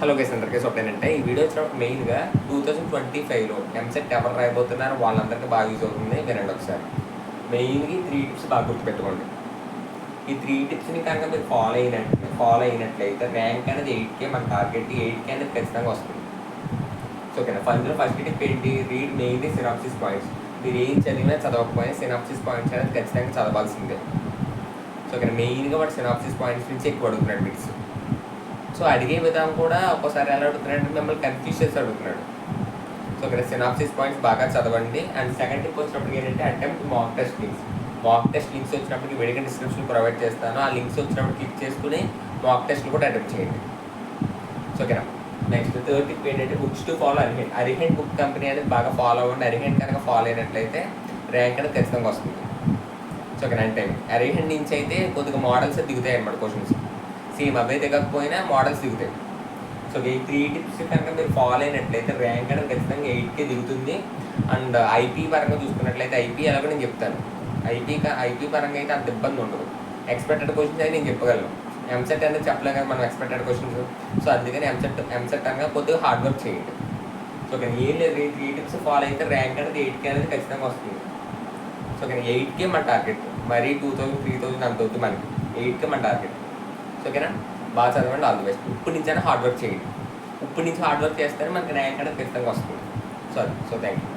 Hello guys, అందరికీ చూడండి. ఈ వీడియో వచ్చినప్పుడు మెయిన్గా 2025లో ఎంసెట్ ఎవరు రాయబోతున్నారో వాళ్ళందరికీ బాగా యూజ్ అవుతుంది. వినండి ఒకసారి. మెయిన్గా 3 టిప్స్ బాగా గుర్తుపెట్టుకోండి. ఈ 3 టిప్స్ని కనుక మీరు ఫాలో అయినట్లయితే ర్యాంక్ అనేది 8K మన టార్గెట్ 8K అనేది ఖచ్చితంగా వస్తుంది. సో ఓకేనా. ఫస్ట్ టిప్ ఏంటి? Read mainly synopsis points. మీరు ఏం చదివినా చదవకపోయినా సినాప్సిస్ పాయింట్స్ అనేది ఖచ్చితంగా చదవాల్సిందే. సో ఓకేనా. మెయిన్గా వాడు సినాప్సిస్ పాయింట్స్ నుంచి ఎక్కువ అడుగుతున్నాడు బిట్స్. సో అడిగే విధానం కూడా ఒక్కోసారి ఎలా అడుగుతున్నాడు, మిమ్మల్ని కన్ఫ్యూజ్ చేసి అడుగుతున్నాడు. సో ఇక్కడ సినాప్సిస్ పాయింట్స్ బాగా చదవండి. అండ్ సెకండ్ టిప్ వచ్చినప్పటికి ఏంటంటే అటెంప్ట్ మాక్ టెస్ట్ లింక్స్ వచ్చినప్పటికి వీడియో డిస్క్రిప్షన్ ప్రొవైడ్ చేస్తాను. ఆ లింక్స్ వచ్చినప్పుడు క్లిక్ చేసుకుని మాక్ టెస్ట్లు కూడా అటెంప్ట్ చేయండి. సో ఓకేనా. నెక్స్ట్ థర్డ్ టిప్ ఏంటంటే books to follow Arihant book company అనేది బాగా ఫాలో అవ్వండి. అరిహెంట్ కనుక ఫాలో అయినట్లయితే ర్యాంక్ అనేది ఖచ్చితంగా వస్తుంది. సో ఓకేనా. అంటే అరిహెంట్ నుంచి అయితే కొద్దిగా మోడల్స్ దిగుతాయి అన్నమాట. క్వశ్చన్స్ సేమ్ అవే దిగకపోయినా మోడల్స్ దిగుతాయి. సో ఈ 3 టిప్స్ కనుక మీరు ఫాలో అయినట్లయితే ర్యాంక్ అనేది ఖచ్చితంగా 8K దిగుతుంది. అండ్ ఐపీ పరంగా చూసుకున్నట్లయితే ఐపీ ఎలాగో నేను చెప్తాను. ఐపీ పరంగా అయితే అంత ఇబ్బంది ఉండదు. ఎక్స్పెక్టెడ్ క్వశ్చన్స్ అయితే నేను చెప్పగలను. ఎంసెట్ అనేది చెప్పలేం కదా మనం, ఎక్స్పెక్టెడ్ క్వశ్చన్స్. సో అందుకని ఎంసెట్ అనగా కొద్దిగా హార్డ్ వర్క్ చేయండి. సో కానీ ఏం లేదు, ఈ 3 టిప్స్ ఫాలో అయితే ర్యాంక్ అనేది 8K అనేది ఖచ్చితంగా వస్తుంది. సో కానీ 8K మన టార్గెట్. మరీ 2000 3000 అంత వద్దు మనకి. 8K మన టార్గెట్. ఓకేనా. బాగా చదవండి. All the best. ఇప్పుడు నుంచైనా హార్డ్ వర్క్ చేయండి. ఇప్పుడు నుంచి హార్డ్ వర్క్ చేస్తేనే మనకి ర్యాంక్ అనేది ఖచ్చితంగా వస్తుంది. So thank you.